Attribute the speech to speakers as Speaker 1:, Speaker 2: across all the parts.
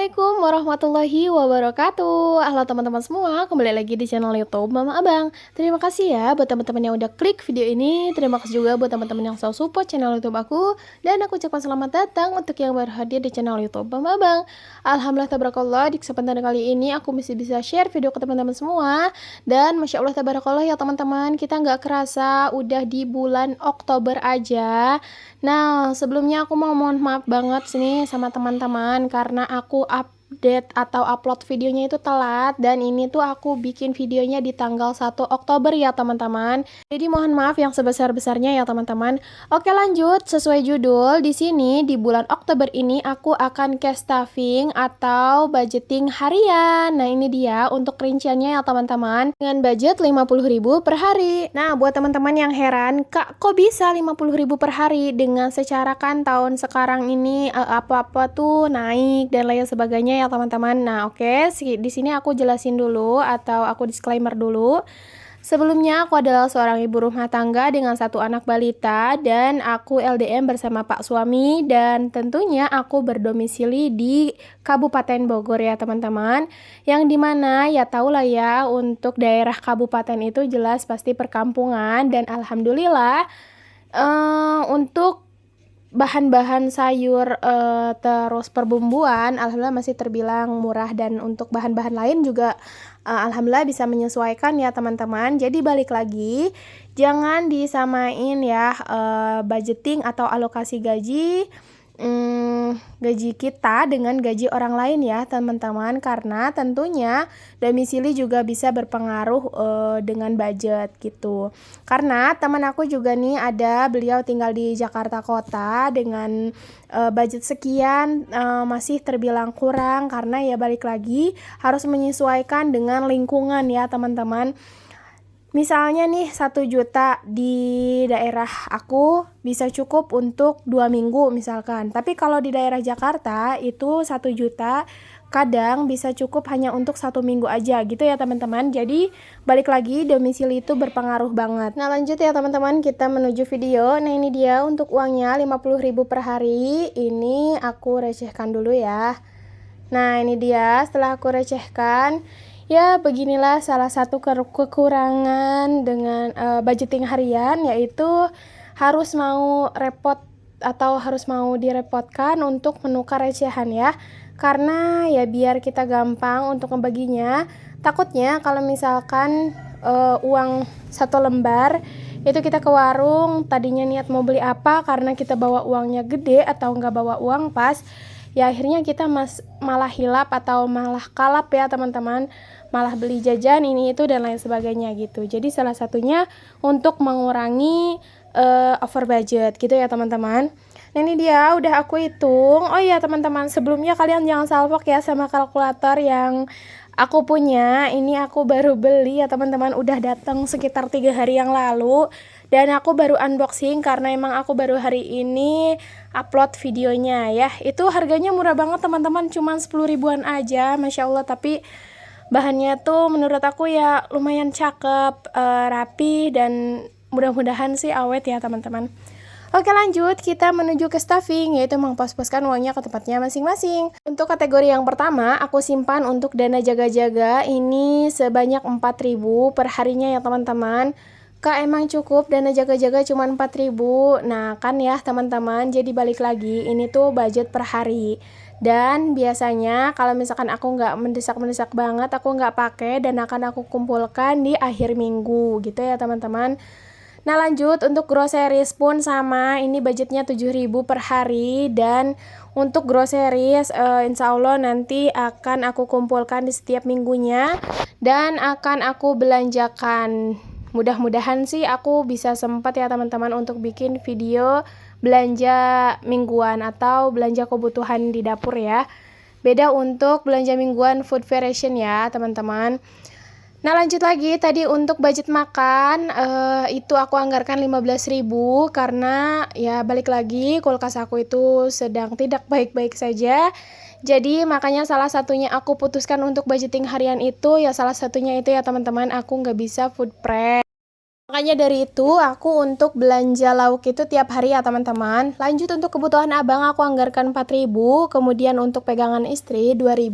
Speaker 1: Assalamualaikum warahmatullahi wabarakatuh. Halo teman-teman semua, kembali lagi di channel YouTube Mama Abang. Terima kasih ya buat teman-teman yang udah klik video ini. Terima kasih juga buat teman-teman yang selalu support channel YouTube aku. Dan aku ucapkan selamat datang untuk yang baru hadir di channel YouTube Mama Abang. Alhamdulillah tabarakallah, di kesempatan kali ini aku masih bisa share video ke teman-teman semua. Dan Masya Allah tabarakallah ya teman-teman, kita nggak kerasa udah di bulan Oktober aja. Nah, sebelumnya aku mau mohon maaf banget sini sama teman-teman karena aku update atau upload videonya itu telat, dan ini tuh aku bikin videonya di tanggal 1 Oktober ya teman-teman. Jadi mohon maaf yang sebesar-besarnya ya teman-teman. Oke, lanjut sesuai judul di sini. Di bulan Oktober ini aku akan cash stuffing atau budgeting harian. Nah, ini dia untuk rinciannya ya teman-teman, dengan budget 50.000 per hari. Nah, buat teman-teman yang heran, Kak, kok bisa 50.000 per hari? Dengan secara kan tahun sekarang ini apa-apa tuh naik dan lain sebagainya ya teman-teman. Nah, oke, di sini aku jelasin dulu atau aku disclaimer dulu. Sebelumnya aku adalah seorang ibu rumah tangga dengan satu anak balita, dan aku LDM bersama Pak suami, dan tentunya aku berdomisili di Kabupaten Bogor ya teman-teman. Yang dimana ya tahulah ya, untuk daerah kabupaten itu jelas pasti perkampungan, dan alhamdulillah untuk bahan-bahan sayur terus perbumbuan alhamdulillah masih terbilang murah, dan untuk bahan-bahan lain juga alhamdulillah bisa menyesuaikan ya teman-teman. Jadi balik lagi, jangan disamain ya budgeting atau alokasi gaji kita dengan gaji orang lain ya teman-teman, karena tentunya domisili juga bisa berpengaruh dengan budget gitu. Karena teman aku juga nih ada, beliau tinggal di Jakarta Kota dengan budget sekian, masih terbilang kurang karena ya balik lagi harus menyesuaikan dengan lingkungan ya teman-teman. Misalnya nih 1 juta di daerah aku bisa cukup untuk 2 minggu misalkan. Tapi kalau di daerah Jakarta itu 1 juta kadang bisa cukup hanya untuk 1 minggu aja gitu ya teman-teman. Jadi balik lagi, domisili itu berpengaruh banget. Nah, lanjut ya teman-teman, kita menuju video. Nah, ini dia untuk uangnya 50.000 per hari. Ini aku recehkan dulu ya. Nah, ini dia setelah aku recehkan. Ya, beginilah salah satu kekurangan dengan budgeting harian, yaitu harus mau repot atau harus mau direpotkan untuk menukar recehan ya. Karena ya biar kita gampang untuk ngebaginya. Takutnya kalau misalkan uang 1 lembar itu kita ke warung, tadinya niat mau beli apa, karena kita bawa uangnya gede atau nggak bawa uang pas, ya akhirnya kita malah hilap atau malah kalap ya teman-teman, malah beli jajan ini itu dan lain sebagainya gitu. Jadi salah satunya untuk mengurangi over budget gitu ya teman-teman. Nah, ini dia udah aku hitung. Oh iya teman-teman, sebelumnya kalian jangan salfok ya sama kalkulator yang aku punya. Ini aku baru beli ya teman-teman, udah datang sekitar 3 hari yang lalu, dan aku baru unboxing karena emang aku baru hari ini upload videonya ya. Itu harganya murah banget teman-teman, cuman 10 ribuan aja, Masya Allah. Tapi bahannya tuh menurut aku ya lumayan cakep, rapi, dan mudah-mudahan sih awet ya teman-teman. Oke, lanjut kita menuju ke stuffing, yaitu mengpos-poskan uangnya ke tempatnya masing-masing. Untuk kategori yang pertama, aku simpan untuk dana jaga-jaga ini sebanyak 4.000 per harinya ya teman-teman. Kak, emang cukup dana jaga-jaga cuma 4.000? Nah kan ya teman-teman, jadi balik lagi, ini tuh budget per hari. Dan biasanya kalau misalkan aku nggak mendesak-mendesak banget, aku nggak pakai dan akan aku kumpulkan di akhir minggu gitu ya teman-teman. Nah, lanjut untuk groceries pun sama, ini budgetnya 7.000 per hari, dan untuk groceries insya Allah nanti akan aku kumpulkan di setiap minggunya dan akan aku belanjakan. Mudah-mudahan sih aku bisa sempat ya teman-teman untuk bikin video belanja mingguan atau belanja kebutuhan di dapur ya. Beda untuk belanja mingguan food variation ya teman-teman. Nah, lanjut lagi tadi untuk budget makan, itu aku anggarkan 15.000 karena ya balik lagi kulkas aku itu sedang tidak baik-baik saja. Jadi makanya salah satunya aku putuskan untuk budgeting harian itu ya, salah satunya itu ya teman-teman, aku nggak bisa food prep. Makanya dari itu aku untuk belanja lauk itu tiap hari ya teman-teman. Lanjut untuk kebutuhan abang aku anggarkan 4.000, kemudian untuk pegangan istri 2.000.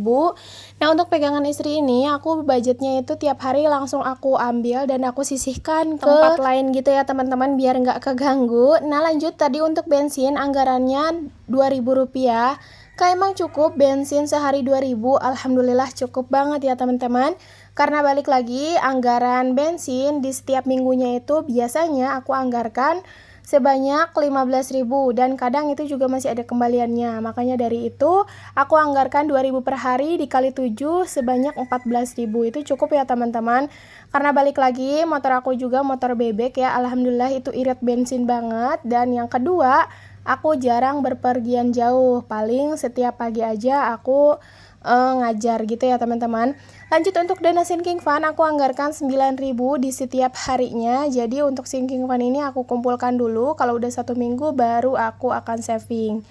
Speaker 1: Nah untuk pegangan istri ini aku budgetnya itu tiap hari langsung aku ambil dan aku sisihkan ke tempat lain gitu ya teman-teman biar nggak keganggu. Nah lanjut tadi untuk bensin anggarannya 2.000 rupiah. Kayak emang cukup bensin sehari 2.000, alhamdulillah cukup banget ya teman-teman. Karena balik lagi anggaran bensin di setiap minggunya itu biasanya aku anggarkan sebanyak 15.000 dan kadang itu juga masih ada kembaliannya. Makanya dari itu aku anggarkan 2.000 per hari dikali 7 sebanyak 14.000. Itu cukup ya teman-teman. Karena balik lagi motor aku juga motor bebek ya. Alhamdulillah itu irit bensin banget. Dan yang kedua, aku jarang berpergian jauh. Paling setiap pagi aja aku ngajar gitu ya teman-teman. Lanjut untuk dana sinking fund aku anggarkan 9.000 di setiap harinya. Jadi untuk sinking fund ini aku kumpulkan dulu, kalau udah 1 minggu baru aku akan saving.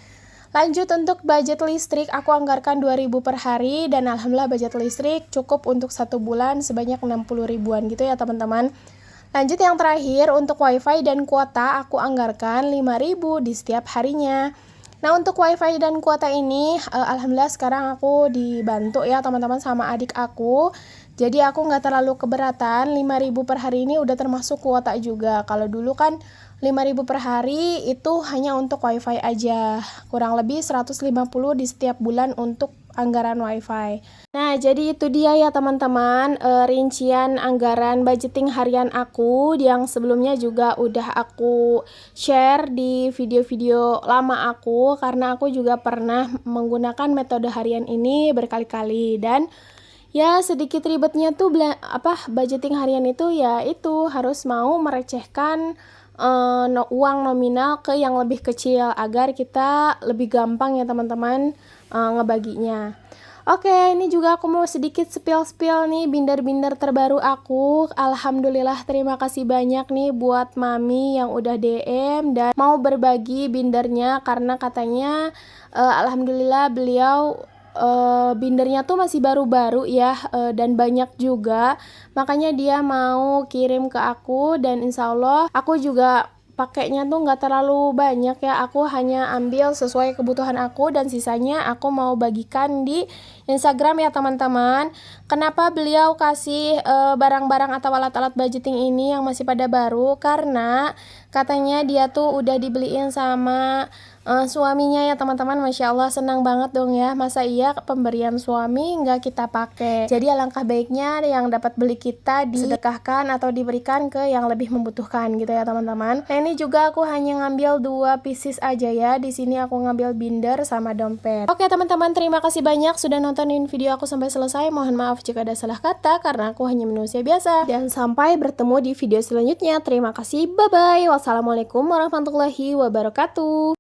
Speaker 1: Lanjut untuk budget listrik aku anggarkan 2.000 per hari dan alhamdulillah budget listrik cukup untuk 1 bulan sebanyak 60 ribuan gitu ya teman-teman. Lanjut yang terakhir untuk wifi dan kuota aku anggarkan 5.000 di setiap harinya. Nah untuk wifi dan kuota ini alhamdulillah sekarang aku dibantu ya teman-teman sama adik aku. Jadi aku nggak terlalu keberatan, 5.000 per hari ini udah termasuk kuota juga. Kalau dulu kan 5.000 per hari itu hanya untuk wifi aja. Kurang lebih 150 di setiap bulan untuk anggaran wifi. Nah jadi itu dia ya teman-teman rincian anggaran budgeting harian aku yang sebelumnya juga udah aku share di video-video lama aku karena aku juga pernah menggunakan metode harian ini berkali-kali dan ya sedikit ribetnya tuh budgeting harian itu ya itu harus mau merecehkan uang nominal ke yang lebih kecil agar kita lebih gampang ya teman-teman ngebaginya. Oke, ini juga aku mau sedikit spill nih binder-binder terbaru aku. Alhamdulillah terima kasih banyak nih buat mami yang udah DM dan mau berbagi bindernya karena katanya alhamdulillah beliau bindernya tuh masih baru-baru ya dan banyak juga. Makanya dia mau kirim ke aku dan insya Allah aku juga pakainya tuh nggak terlalu banyak ya, aku hanya ambil sesuai kebutuhan aku dan sisanya aku mau bagikan di Instagram ya teman-teman. Kenapa beliau kasih barang-barang atau alat-alat budgeting ini yang masih pada baru? Karena katanya dia tuh udah dibeliin sama suaminya ya teman-teman. Masya Allah senang banget dong ya, masa iya pemberian suami nggak kita pakai. Jadi alangkah baiknya yang dapat beli kita disedekahkan atau diberikan ke yang lebih membutuhkan gitu ya teman-teman. Nah ini juga aku hanya ngambil 2 pieces aja ya, di sini aku ngambil binder sama dompet. Oke teman-teman, terima kasih banyak sudah nontonin video aku sampai selesai. Mohon maaf jika ada salah kata karena aku hanya manusia biasa. Dan sampai bertemu di video selanjutnya. Terima kasih, bye bye. Wassalamualaikum warahmatullahi wabarakatuh.